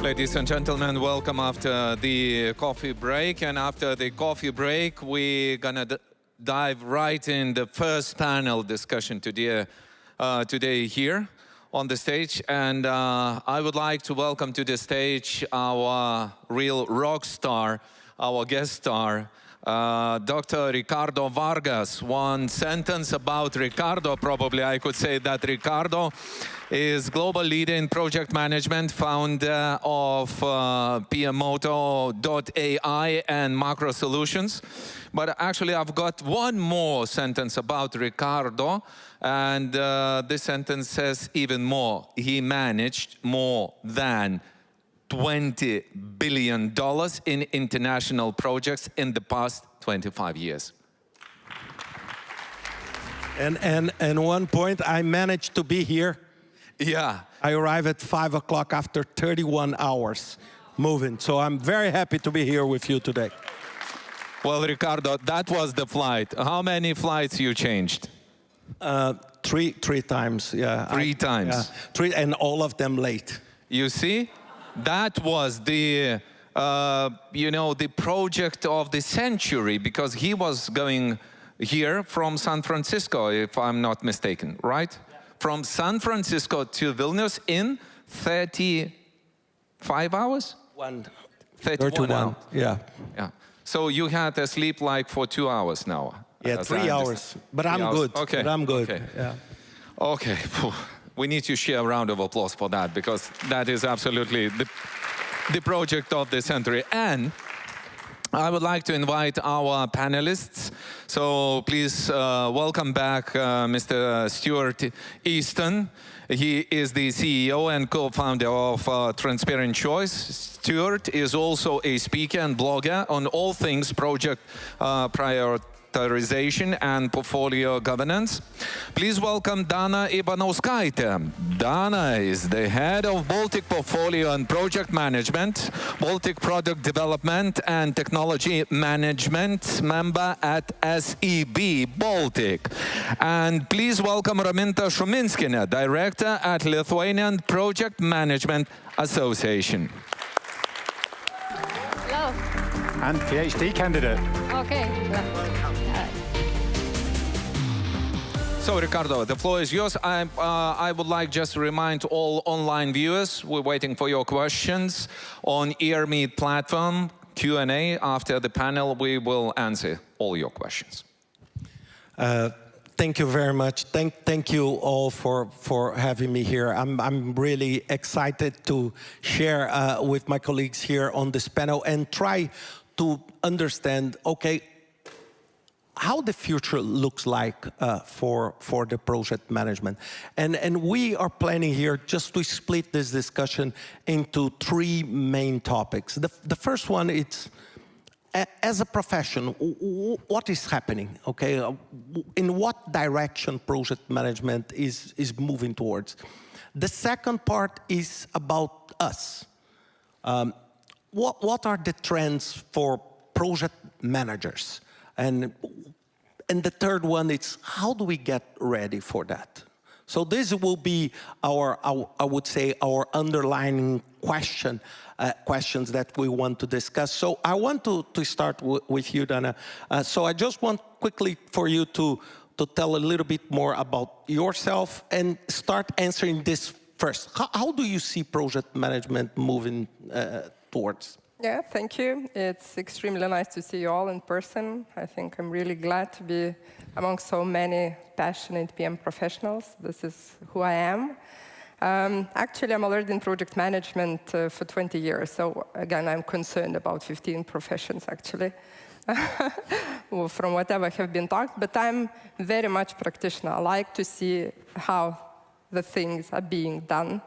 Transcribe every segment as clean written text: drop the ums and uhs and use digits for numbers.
Ladies and gentlemen, welcome after the coffee break. And after the coffee break, we're gonna dive right in the first panel discussion today here on the stage. And I would like to welcome to the stage our real rock star, our guest star, Dr. Ricardo Vargas. One sentence about Ricardo, probably I could say that Ricardo is global leader in project management, founder of PMoto.ai and Macrosolutions. But actually I've got one more sentence about Ricardo, and this sentence says even more. He managed more than $20 billion in international projects in the past 25 years. And one point, I managed to be here. Yeah. I arrived at 5 o'clock after 31 hours moving. So I'm very happy to be here with you today. Well, Ricardo, that was the flight. How many flights you changed? Three times, yeah. Three times? Yeah, three, and all of them late. You see? That was the, the project of the century, because he was going here from San Francisco, if I'm not mistaken, right? Yeah. From San Francisco to Vilnius in 35 hours? 31 hours. Yeah. Yeah. So you had to sleep like for 2 hours now. Yeah, 3 hours. But I'm good. Okay. But I'm good. Okay. Yeah. Okay. We need to share a round of applause for that, because that is absolutely the project of the century. And I would like to invite our panelists. So please welcome back Mr. Stuart Easton. He is the CEO and co-founder of TransparentChoice. Stuart is also a speaker and blogger on all things project prioritization and portfolio governance. Please welcome Dana Ivanauskienė. Dana is the head of Baltic Portfolio and Project Management, Baltic Product Development and Technology Management member at SEB Baltic. And please welcome Raminta Šuminskienė, Director at Lithuanian Project Management Association. Hello. And PhD candidate. Okay. So, Ricardo, the floor is yours. I would like just to remind all online viewers, we're waiting for your questions on EarMeet platform, Q&A. After the panel, we will answer all your questions. Thank you very much. Thank you all for having me here. I'm really excited to share with my colleagues here on this panel and try to understand, okay, how the future looks like for the project management. And we are planning here just to split this discussion into 3 main topics. The first one, it's as a profession, what is happening, okay? In what direction project management is moving towards? The second part is about us. What are the trends for project managers? And the third one is, how do we get ready for that? So this will be our, I would say, our underlying questions that we want to discuss. So I want to start with you, Dana. So I just want quickly for you to tell a little bit more about yourself and start answering this first. How do you see project management moving towards? Yeah, thank you. It's extremely nice to see you all in person. I think I'm really glad to be among so many passionate PM professionals. This is who I am. Actually, I'm already in project management for 20 years. So again, I'm concerned about 15 professions, actually, from whatever have been talked. But I'm very much practitioner. I like to see how the things are being done,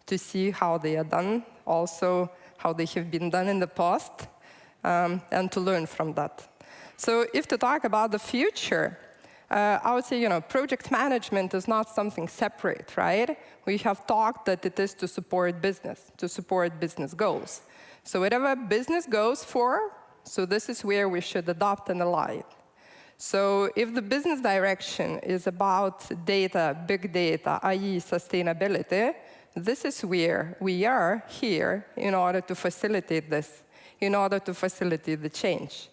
to see how they are done, also how they have been done in the past, and to learn from that. So if to talk about the future, I would say, project management is not something separate, right? We have talked that it is to support business goals. So whatever business goes for, so this is where we should adopt and align. So if the business direction is about data, big data, i.e. sustainability, This is where we are here in order to facilitate this, in order to facilitate the change.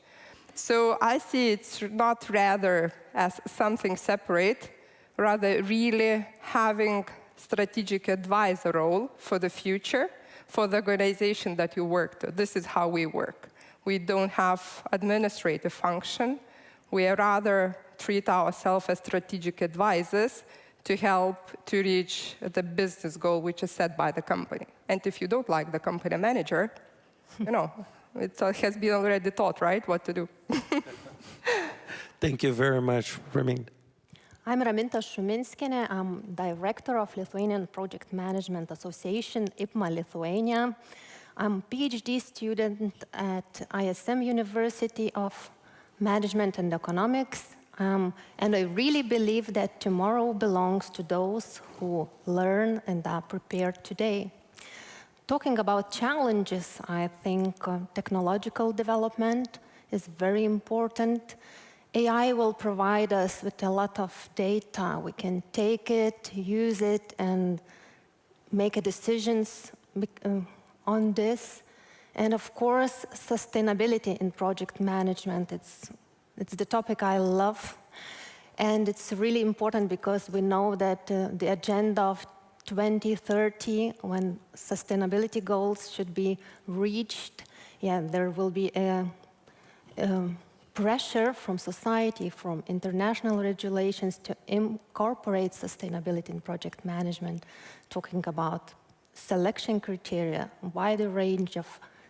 So I see it's not rather as something separate, rather really having strategic advisor role for the future, for the organization that you work to. This is how we work. We don't have administrative function. We rather treat ourselves as strategic advisors to help to reach the business goal which is set by the company. And if you don't like the company manager, you know, it has been already taught, right, what to do. Thank you very much, Raminta. I'm Raminta Šuminskienė. I'm director of Lithuanian Project Management Association, IPMA Lithuania. I'm a PhD student at ISM University of Management and Economics. And I really believe that tomorrow belongs to those who learn and are prepared today. Talking about challenges, I think technological development is very important. AI will provide us with a lot of data. We can take it, use it, and make decisions on this. And of course, sustainability in project management. It's the topic I love. And it's really important because we know that the agenda of 2030, when sustainability goals should be reached, there will be a pressure from society, from international regulations to incorporate sustainability in project management, talking about selection criteria, wider range of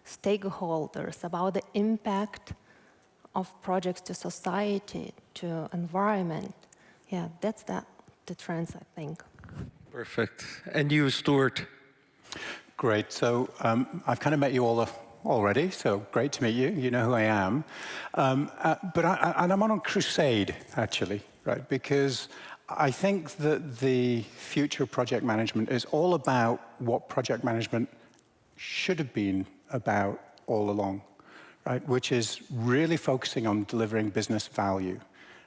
stakeholders, about the impact of projects to society, to environment. Yeah, that's the trends, I think. Perfect. And you, Stuart? Great. So I've kind of met you all already, so great to meet you. You know who I am. But I'm on a crusade, actually, right? Because I think that the future of project management is all about what project management should have been about all along, right? Which is really focusing on delivering business value.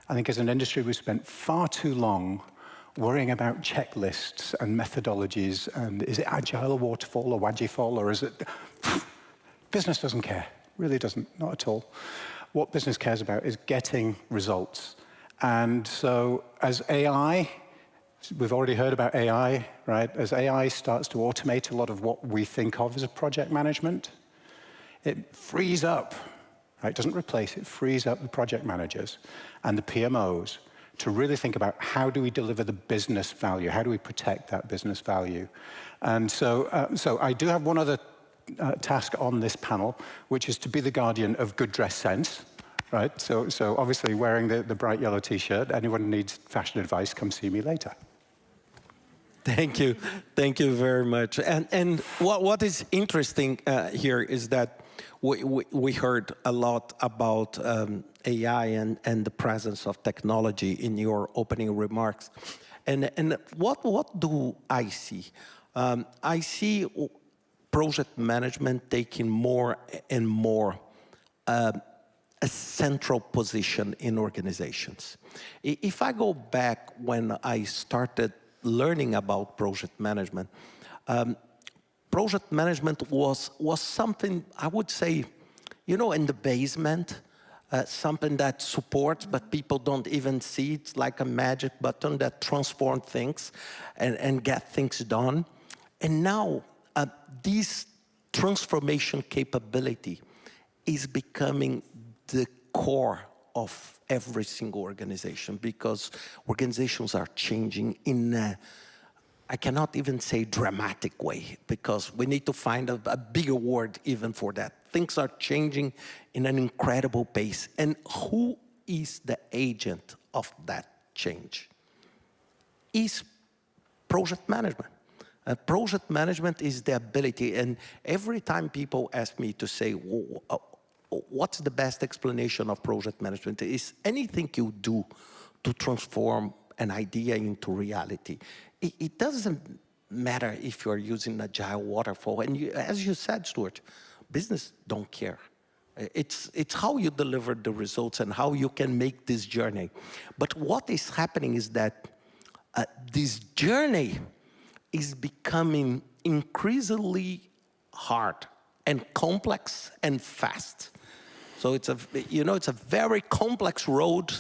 I think as an industry, we've spent far too long worrying about checklists and methodologies, and is it agile or waterfall or wagifall, or is it... Business doesn't care, really doesn't, not at all. What business cares about is getting results. And so as AI, we've already heard about AI, right? As AI starts to automate a lot of what we think of as a project management, it frees up, right? It doesn't replace, it frees up the project managers and the PMOs to really think about how do we deliver the business value, how do we protect that business value. And so, I do have one other task on this panel, which is to be the guardian of good dress sense, right? So obviously wearing the bright yellow t-shirt, anyone needs fashion advice, come see me later. Thank you very much. And what is interesting here is that we heard a lot about AI and the presence of technology in your opening remarks. And what do I see? I see project management taking more and more a central position in organizations. If I go back when I started learning about project management was something, I would say, you know, in the basement, something that supports, but people don't even see. It's like a magic button that transforms things and get things done. And now, this transformation capability is becoming the core of every single organization, because organizations are changing in a, I cannot even say dramatic way, because we need to find a bigger word even for that. Things are changing in an incredible pace. And who is the agent of that change? Is project management. Project management is the ability, and every time people ask me to say, what's the best explanation of project management? Is anything you do to transform an idea into reality. It doesn't matter if you're using agile waterfall, and as you said, Stuart, business don't care. It's how you deliver the results and how you can make this journey. But what is happening is that this journey is becoming increasingly hard and complex and fast. So it's a very complex road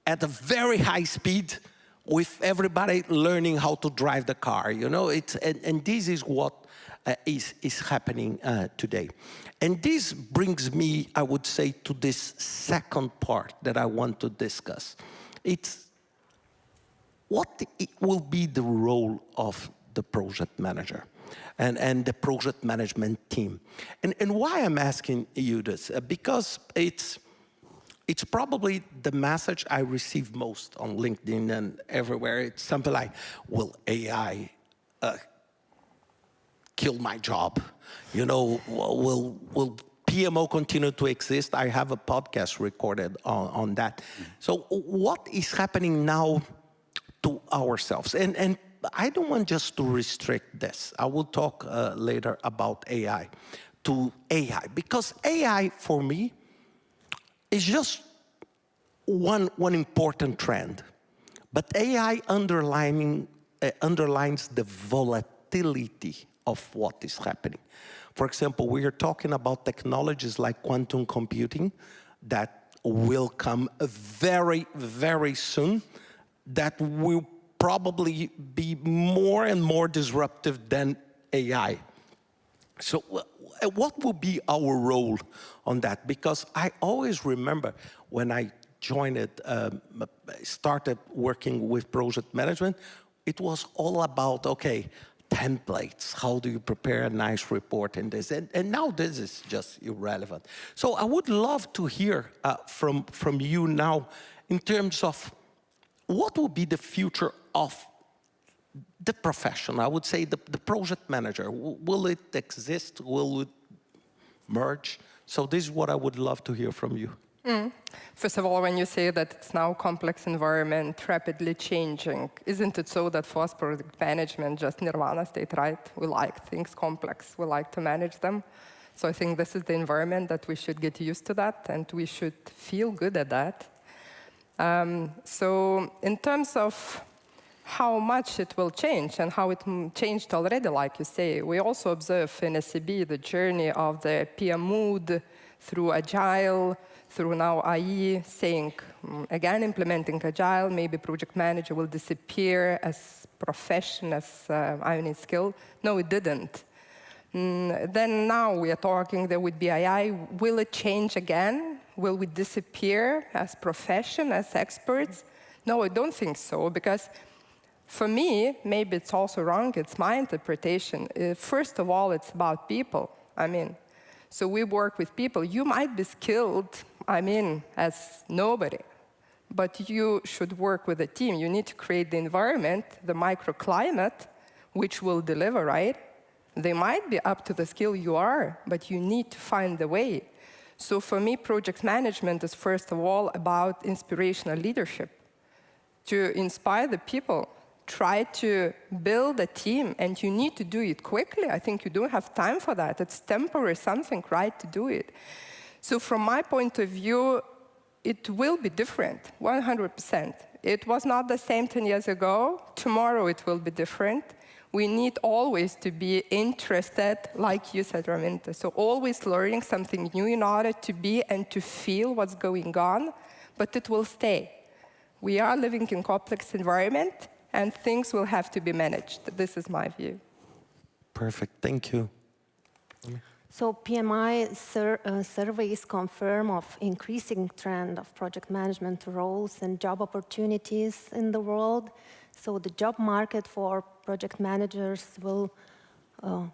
at a very high speed with everybody learning how to drive the car. And this is what is happening today. And this brings me, I would say, to this second part that I want to discuss. It's what will be the role of the project manager and the project management team. And why I'm asking you this? Because it's probably the message I receive most on LinkedIn and everywhere. It's something like, will AI kill my job? Will PMO continue to exist? I have a podcast recorded on that. So what is happening now to ourselves? And I don't want just to restrict this. I will talk later about AI, to AI. Because AI, for me, is just one important trend. But AI underlines the volatility of what is happening. For example, we are talking about technologies like quantum computing that will come very, very soon, that will probably be more and more disruptive than AI. So what will be our role on that? Because I always remember when I started working with project management, it was all about, okay, templates. How do you prepare a nice report in this? And now this is just irrelevant. So I would love to hear from you now in terms of what will be the future of the profession. I would say the project manager. Will it exist? Will it merge? So this is what I would love to hear from you. First of all, when you say that it's now a complex environment, rapidly changing, isn't it so that for us project management, just nirvana state, right? We like things complex. We like to manage them. So I think this is the environment that we should get used to that, and we should feel good at that. So in terms of how much it will change and how it changed already, like you say, we also observe in SEB the journey of the PM mood through Agile, through now AI, saying, again, implementing Agile, maybe project manager will disappear as profession, as only skill. No, it didn't. Then now we are talking there would be AI. Will it change again? Will we disappear as profession, as experts? No, I don't think so, because for me, maybe it's also wrong, it's my interpretation. First of all, it's about people. So we work with people. You might be skilled, as nobody, but you should work with a team. You need to create the environment, the microclimate, which will deliver, right? They might be up to the skill you are, but you need to find the way. So for me, project management is first of all about inspirational leadership. To inspire the people, try to build a team, and you need to do it quickly. I think you don't have time for that. It's temporary something, right, to do it. So from my point of view, it will be different, 100%. It was not the same 10 years ago. Tomorrow it will be different. We need always to be interested, like you said, Raminta. So always learning something new in order to be and to feel what's going on, but it will stay. We are living in a complex environment, and things will have to be managed. This is my view. Perfect, thank you. So PMI surveys confirm of increasing trend of project management roles and job opportunities in the world. So the job market for project managers will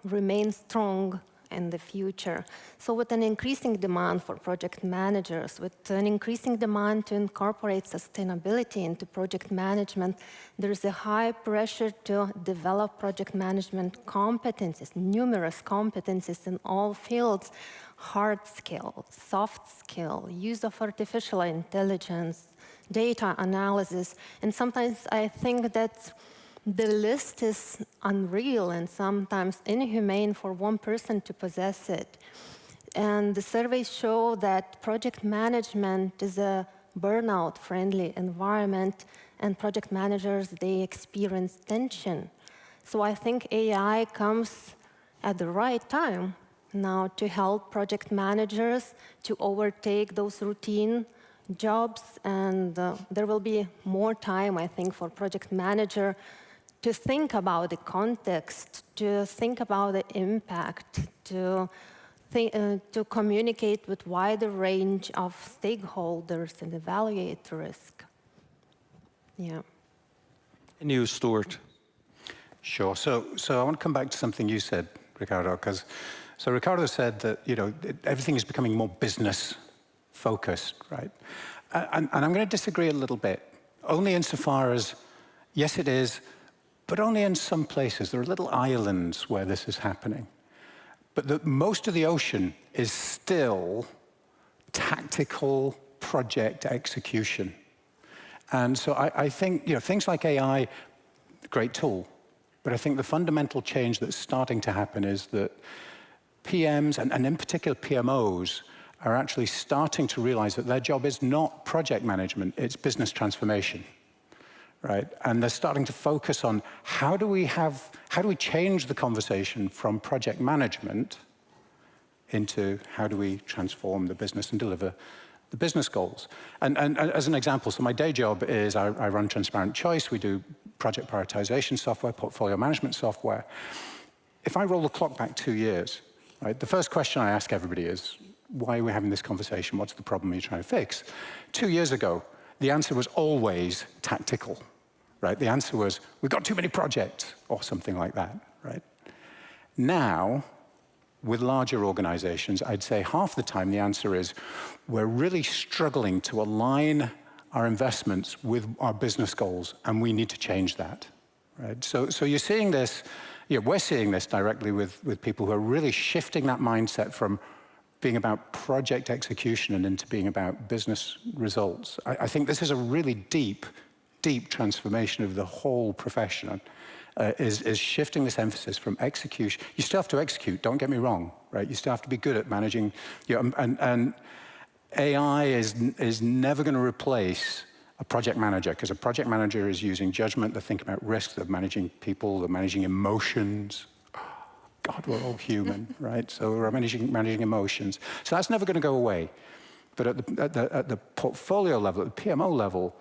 remain strong in the future. So with an increasing demand for project managers, with an increasing demand to incorporate sustainability into project management, there is a high pressure to develop project management competencies, numerous competencies in all fields: hard skill, soft skill, use of artificial intelligence, data analysis. And sometimes I think that the list is unreal and sometimes inhumane for one person to possess it. And the surveys show that project management is a burnout-friendly environment, and project managers, they experience tension. So I think AI comes at the right time now to help project managers to overtake those routine jobs, and there will be more time, I think, for project manager to think about the context, to think about the impact, to communicate with wider range of stakeholders and evaluate the risk. Yeah. And you, Stuart? Sure. So I want to come back to something you said, Ricardo, because so Ricardo said that everything is becoming more business focused, right? And I'm going to disagree a little bit, only insofar as yes, it is, but only in some places. There are little islands where this is happening, but most of the ocean is still tactical project execution. And so I think things like AI, great tool. But I think the fundamental change that's starting to happen is that PMs, and in particular PMOs, are actually starting to realize that their job is not project management, it's business transformation, right? And they're starting to focus on how do we change the conversation from project management into how do we transform the business and deliver the business goals. And as an example, so my day job is I run TransparentChoice. We do project prioritization software, portfolio management software. If I roll the clock back 2 years, right, the first question I ask everybody is, why are we having this conversation? What's the problem you're trying to fix? 2 years ago, the answer was always tactical, right? The answer was, we've got too many projects, or something like that, right? Now, with larger organizations, I'd say half the time the answer is, we're really struggling to align our investments with our business goals, and we need to change that, right? So you're seeing this, we're seeing this directly with people who are really shifting that mindset from being about project execution and into being about business results. I think this is a really deep transformation of the whole profession. Is shifting this emphasis from execution. You still have to execute, don't get me wrong, right? You still have to be good at managing, and AI is never going to replace a project manager, because a project manager is using judgment, they're thinking about risks, they're managing people, they're managing emotions. God, we're all human, right? So we're managing emotions. So that's never going to go away. But at the portfolio level, at the PMO level,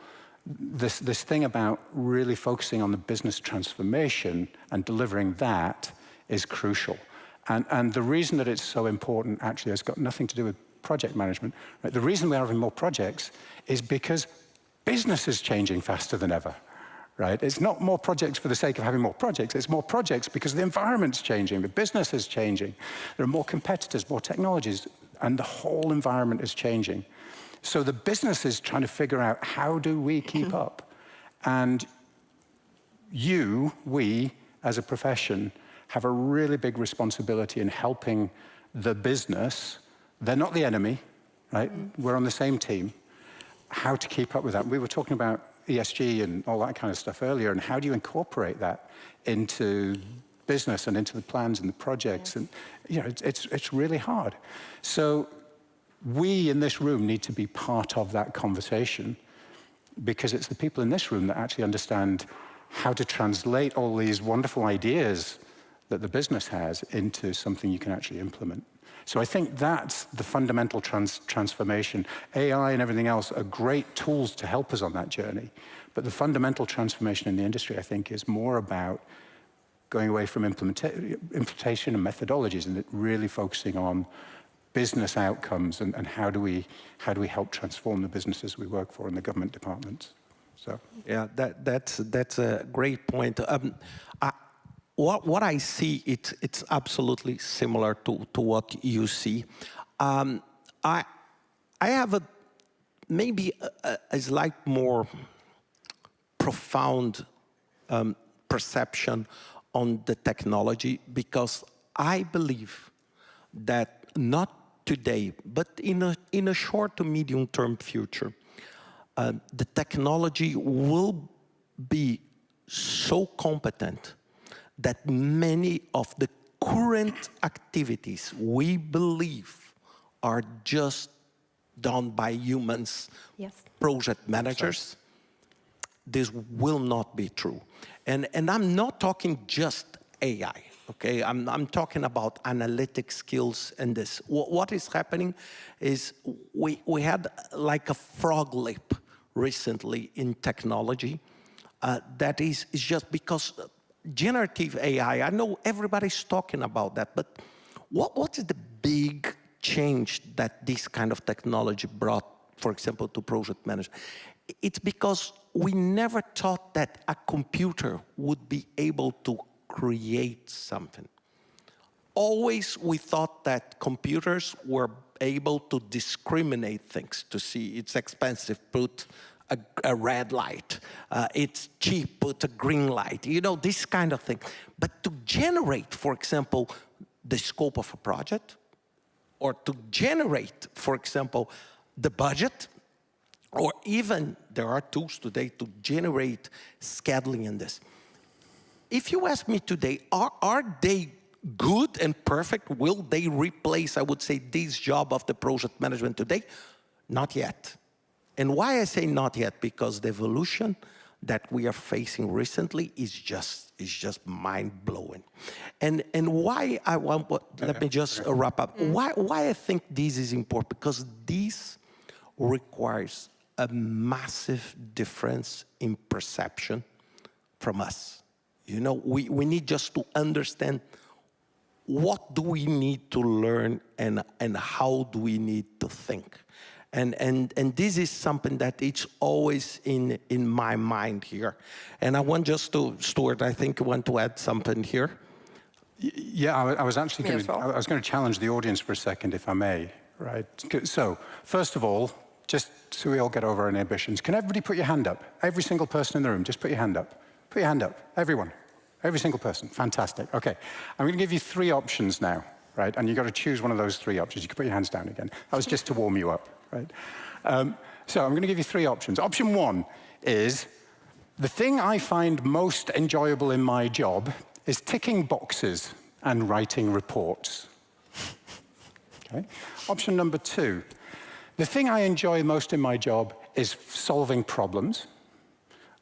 this thing about really focusing on the business transformation and delivering that is crucial. And the reason that it's so important actually has got nothing to do with project management. Right? The reason we're having more projects is because business is changing faster than ever. Right? It's not more projects for the sake of having more projects. It's more projects because the environment's changing, the business is changing. There are more competitors, more technologies, and the whole environment is changing. So the business is trying to figure out, how do we keep up? And we, as a profession, have a really big responsibility in helping the business. They're not the enemy, right? We're on the same team. How to keep up with that. We were talking about ESG and all that kind of stuff earlier, and how do you incorporate that into business and into the plans and the projects? And it's really hard. So we in this room need to be part of that conversation, because it's the people in this room that actually understand how to translate all these wonderful ideas that the business has into something you can actually implement. So I think that's the fundamental transformation. AI and everything else are great tools to help us on that journey. But the fundamental transformation in the industry, I think, is more about going away from implementation and methodologies and really focusing on business outcomes and how do we help transform the businesses we work for in the government departments. So yeah, that's a great point. What I see, it's absolutely similar to what you see. I have maybe a slight more profound perception on the technology, because I believe that not today, but in a short to medium term future, the technology will be so competent that many of the current activities we believe are just done by humans, yes, project managers, this will not be true. And I'm not talking just AI, okay? I'm talking about analytic skills and this. What is happening is we had like a frog leap recently in technology. That is just because generative AI, I know everybody's talking about that, but what is the big change that this kind of technology brought, for example, to project management? It's because we never thought that a computer would be able to create something. Always we thought that computers were able to discriminate things, to see it's expensive, put a red light, it's cheap, put a green light, you know, this kind of thing. But to generate, for example, the scope of a project, or to generate, for example, the budget, or even there are tools today to generate scheduling in this. If you ask me today, are they good and perfect? Will they replace, I would say, this job of the project management today? Not yet. And why I say not yet? Because the evolution that we are facing recently is just mind-blowing. And why I want, let me just wrap up. Why I think this is important? Because this requires a massive difference in perception from us. You know, we need just to understand what do we need to learn and how do we need to think. And this is something that it's always in my mind here. And I want just to, Stuart, I think you want to add something here. Yeah, I was actually going to challenge the audience for a second, if I may, right? So, first of all, just so we all get over our inhibitions, can everybody put your hand up? Every single person in the room, just put your hand up. Put your hand up, everyone. Every single person, fantastic. Okay, I'm going to give you 3 options now, right? And you've got to choose one of those 3 options. You can put your hands down again. That was just to warm you up, right? So I'm going to give you 3 options. Option 1 is, the thing I find most enjoyable in my job is ticking boxes and writing reports. Okay. Option number 2, the thing I enjoy most in my job is solving problems.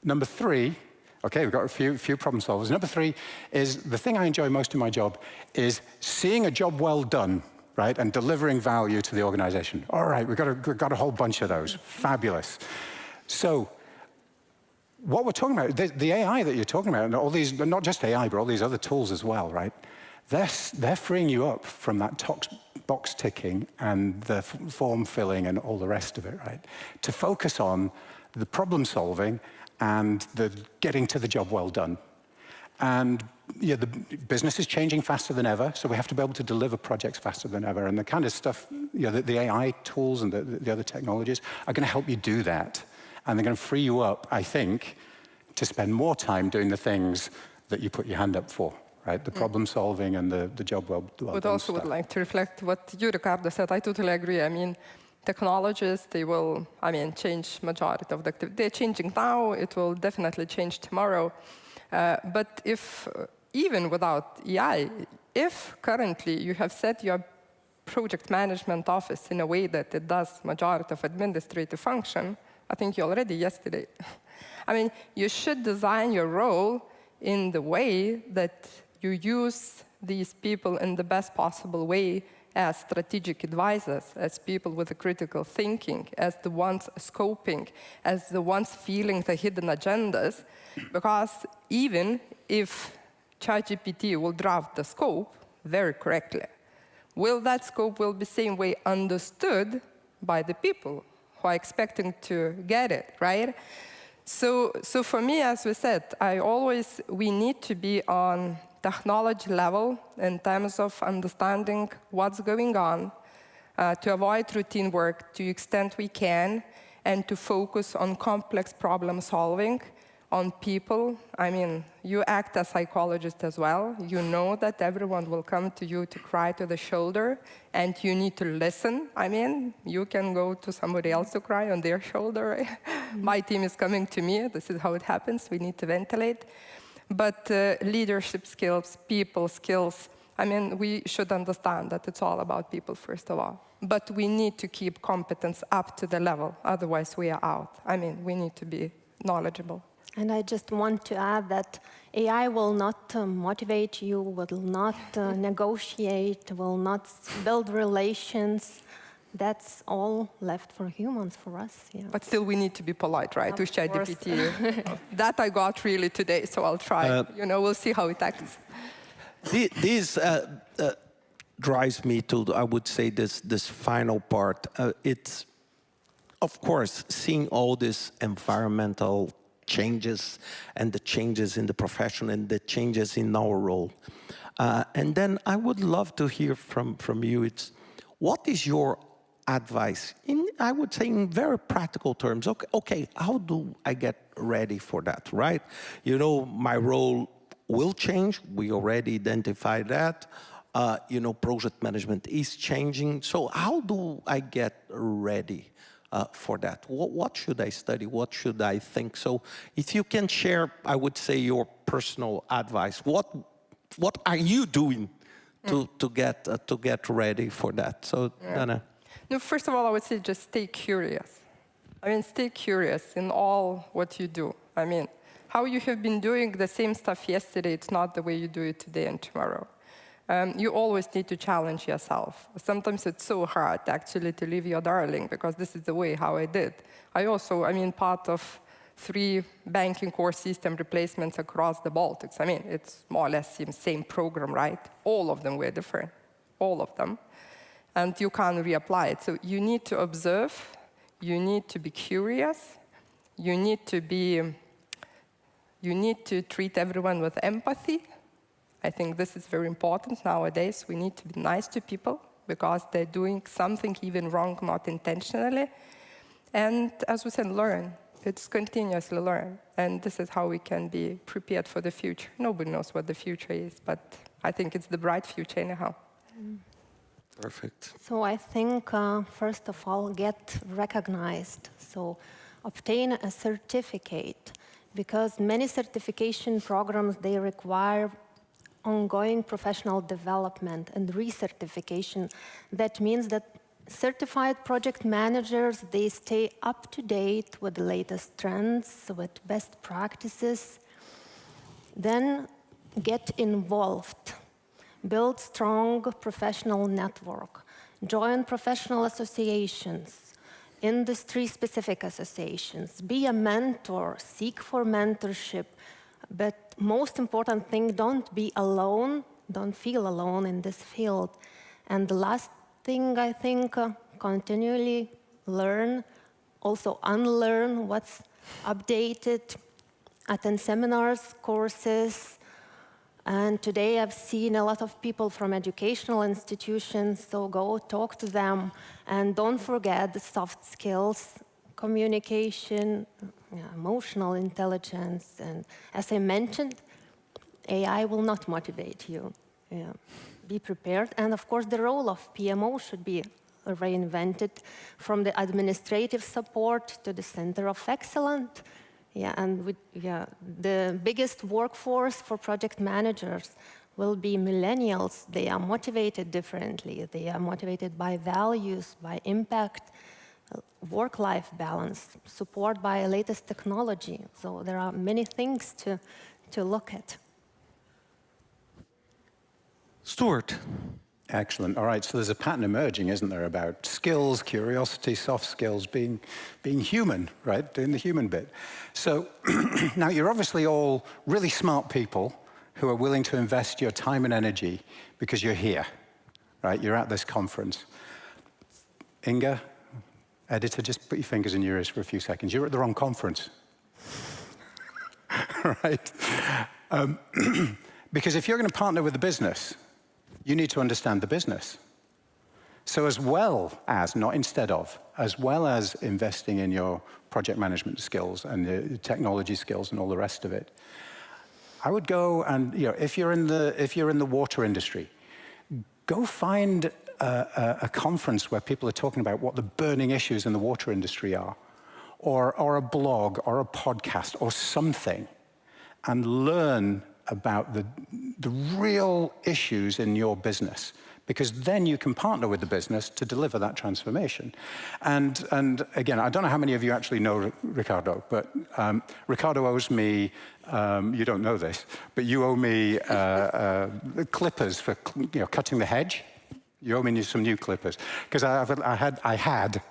Number 3, okay, we've got a few problem solvers. Number 3 is, the thing I enjoy most in my job is seeing a job well done, right, and delivering value to the organization. All right, we've got a whole bunch of those. Fabulous. So what we're talking about, the AI that you're talking about, and all these, not just AI, but all these other tools as well, right, they're freeing you up from that box ticking and the form filling and all the rest of it, right, to focus on the problem solving and the getting to the job well done. And yeah, the business is changing faster than ever, so we have to be able to deliver projects faster than ever. And the kind of stuff, you know, the AI tools and the other technologies are going to help you do that. And they're going to free you up, I think, to spend more time doing the things that you put your hand up for, right? The problem solving and the job well done. But also would like to reflect what you, Ricardo, said. I totally agree. I mean, technologies, they will, change majority of the activity. They're changing now, it will definitely change tomorrow. But if, even without AI, if currently you have set your project management office in a way that it does majority of administrative function, I think you already yesterday. You should design your role in the way that you use these people in the best possible way as strategic advisors, as people with a critical thinking, as the ones scoping, as the ones feeling the hidden agendas. Because even if ChatGPT will draft the scope very correctly, will that scope will be same way understood by the people who are expecting to get it, right? So for me, as we said, we need to be on technology level in terms of understanding what's going on, to avoid routine work to the extent we can, and to focus on complex problem solving, on people. You act as psychologist as well. You know that everyone will come to you to cry to the shoulder, and you need to listen. You can go to somebody else to cry on their shoulder. My team is coming to me. This is how it happens. We need to ventilate. But leadership skills, people skills, we should understand that it's all about people, first of all. But we need to keep competence up to the level, otherwise we are out. We need to be knowledgeable. And I just want to add that AI will not motivate you, will not negotiate, will not build relations. That's all left for humans, for us. Yeah. But still, we need to be polite, right? Of To ChatGPT. That I got really today, so I'll try. We'll see how it acts. This drives me to, I would say, this final part. It's, of course, seeing all these environmental changes and the changes in the profession and the changes in our role. And then I would love to hear from you. It's, what is your advice, I would say in very practical terms? Okay, how do I get ready for that, right? You know, my role will change. We already identified that. You know, project management is changing. So how do I get ready for that? What should I study? What should I think? So if you can share, I would say, your personal advice. What are you doing to get ready for that? So, Dana. No, first of all, I would say just stay curious. I mean, stay curious in all what you do. I mean, how you have been doing the same stuff yesterday, it's not the way you do it today and tomorrow. You always need to challenge yourself. Sometimes it's so hard, actually, to leave your darling, because this is the way how I did. I mean, part of 3 banking core system replacements across the Baltics. I mean, it's more or less the same program, right? All of them were different, all of them. And you can't reapply it. So you need to observe, you need to be curious, you need to treat everyone with empathy. I think this is very important nowadays. We need to be nice to people because they're doing something even wrong, not intentionally. And as we said, learn. It's continuously learn. And this is how we can be prepared for the future. Nobody knows what the future is, but I think it's the bright future anyhow. Perfect. So I think, first of all, get recognized. So obtain a certificate, because many certification programs, they require ongoing professional development and recertification. That means that certified project managers, they stay up to date with the latest trends, with best practices. Then get involved. Build strong professional network. Join professional associations, industry-specific associations. Be a mentor, seek for mentorship. But most important thing, don't be alone, don't feel alone in this field. And the last thing, I think, continually learn, also unlearn what's updated, attend seminars, courses. And today I've seen a lot of people from educational institutions, so go talk to them. And don't forget the soft skills, communication, emotional intelligence. And as I mentioned, AI will not motivate you. Be prepared. And of course, the role of PMO should be reinvented from the administrative support to the center of excellence. The biggest workforce for project managers will be millennials. They are motivated differently. They are motivated by values, by impact, work-life balance, support by latest technology. So there are many things to look at. Stuart. Excellent. All right, so there's a pattern emerging, isn't there, about skills, curiosity, soft skills, being human, right, doing the human bit. So now you're obviously all really smart people who are willing to invest your time and energy because you're here, right? You're at this conference. Inga, editor, just put your fingers in your ears for a few seconds. You're at the wrong conference, right? Because if you're going to partner with the business, you need to understand the business. So as well as, not instead of, as well as investing in your project management skills and the technology skills and all the rest of it, I would go and, if you're in the water industry, go find a conference where people are talking about what the burning issues in the water industry are, or a blog, or a podcast, or something, and learn about the real issues in your business, because then you can partner with the business to deliver that transformation. And again, I don't know how many of you actually know Ricardo, but Ricardo owes me, you don't know this, but you owe me clippers for cutting the hedge. You owe me some new clippers, because I had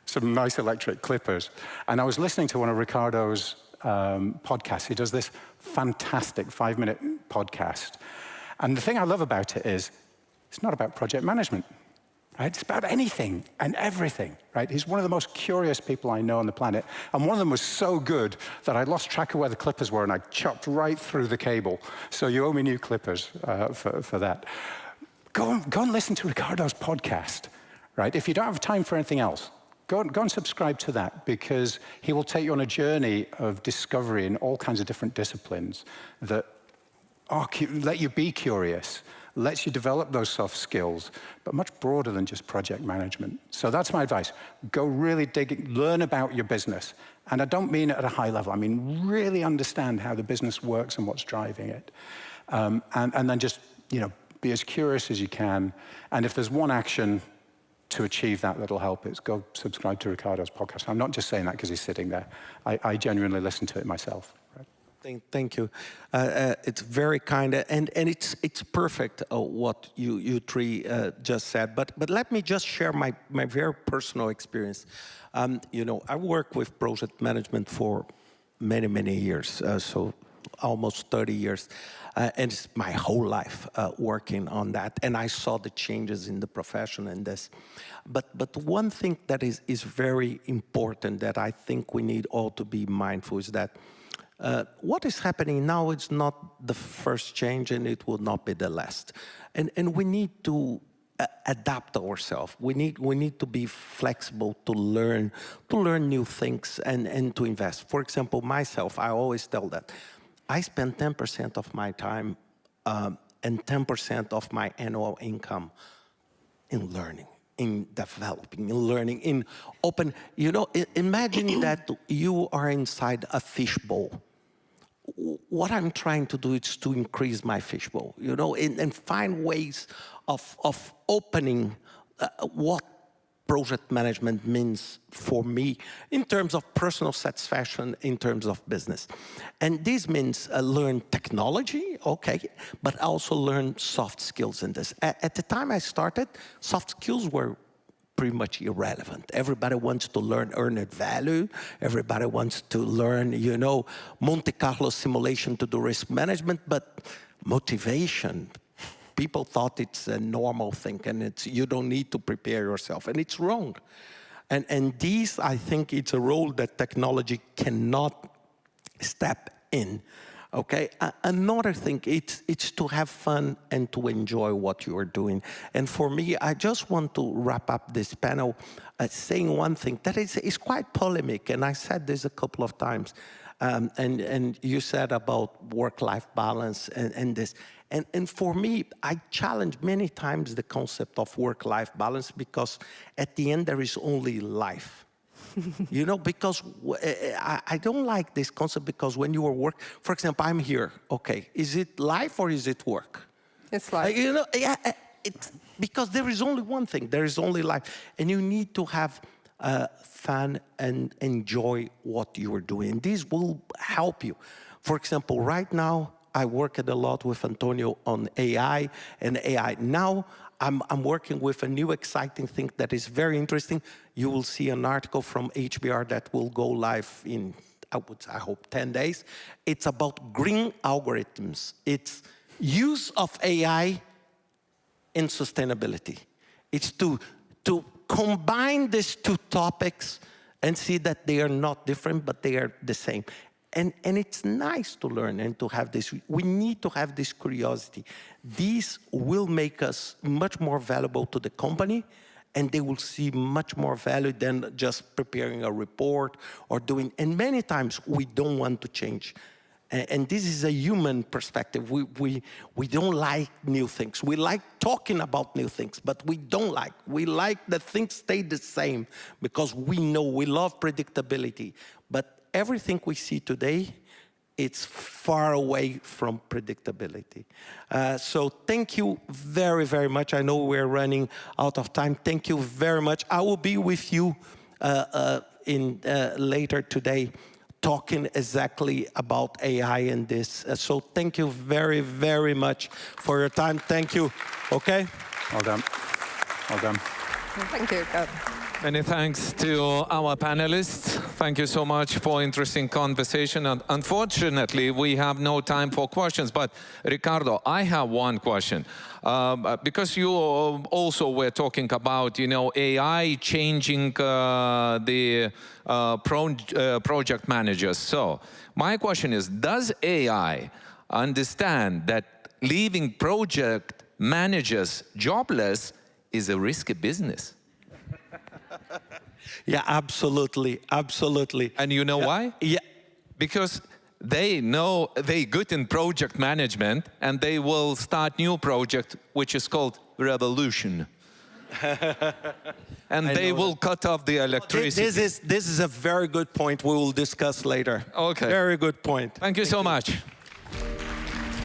some nice electric clippers, and I was listening to one of Ricardo's podcasts. He does this fantastic 5-minute podcast. And the thing I love about it is, it's not about project management, right? It's about anything and everything, right? He's one of the most curious people I know on the planet. And one of them was so good that I lost track of where the clippers were, and I chopped right through the cable. So you owe me new clippers for that. Go and listen to Ricardo's podcast, right? If you don't have time for anything else, go and subscribe to that, because he will take you on a journey of discovery in all kinds of different disciplines that let you be curious, lets you develop those soft skills, but much broader than just project management. So that's my advice. Go really learn about your business. And I don't mean it at a high level. I mean really understand how the business works and what's driving it. And then just, be as curious as you can. And if there's one action to achieve that that'll help, it's go subscribe to Ricardo's podcast. I'm not just saying that because he's sitting there. I genuinely listen to it myself. Right? Thank you. It's very kind, and it's perfect what you three just said. But let me just share my very personal experience. I work with project management for many years, so almost 30 years, and it's my whole life working on that. And I saw the changes in the profession and this. But one thing that is very important that I think we need all to be mindful is that what is happening now is not the first change, and it will not be the last. And we need to adapt ourselves. We need to be flexible to learn new things and to invest. For example, myself, I always tell that I spend 10% of my time and 10% of my annual income in learning, in developing, in learning, in open. Imagine that you are inside a fishbowl. What I'm trying to do is to increase my fishbowl, and find ways of opening what project management means for me in terms of personal satisfaction, in terms of business. And this means learn technology, okay, but also learn soft skills in this. At the time I started, soft skills were pretty much irrelevant. Everybody wants to learn earned value. Everybody wants to learn, Monte Carlo simulation to do risk management, but motivation, people thought it's a normal thing, and you don't need to prepare yourself, and it's wrong. And these, I think, it's a role that technology cannot step in. Okay, another thing, it's to have fun and to enjoy what you are doing. And for me, I just want to wrap up this panel saying one thing that is quite polemic, and I said this a couple of times. And you said about work-life balance and this. And for me, I challenge many times the concept of work-life balance, because at the end there is only life. Because I don't like this concept, because when you are work, for example, I'm here, okay, is it life or is it work? It's life. Because there is only one thing, there is only life. And you need to have fun and enjoy what you are doing. This will help you. For example, right now, I worked a lot with Antonio on AI and AI. Now, I'm working with a new exciting thing that is very interesting. You will see an article from HBR that will go live in, I hope, 10 days. It's about green algorithms. It's use of AI in sustainability. It's to combine these two topics and see that they are not different, but they are the same. And it's nice to learn and to have this. We need to have this curiosity. These will make us much more valuable to the company, and they will see much more value than just preparing a report or doing. And many times we don't want to change. And this is a human perspective. We don't like new things. We like talking about new things, but we don't like. We like that things stay the same, because we know we love predictability. But everything we see today it's far away from predictability. So thank you very, very much. I know we're running out of time. Thank you very much. I will be with you later today talking exactly about AI and this. So thank you very, very much for your time. Thank you. Okay? Well done. Well done. Thank you, God. Many thanks to our panelists. Thank you so much for interesting conversation. And unfortunately, we have no time for questions. But Ricardo, I have one question. Because you also were talking about, AI changing the project managers. So my question is, does AI understand that leaving project managers jobless is a risky business? Yeah, absolutely, absolutely. And you know why? Yeah. Because they know they're good in project management, and they will start new project, which is called Revolution. And they will cut off the electricity. This is a very good point we will discuss later. Okay. Very good point. Thank you so much.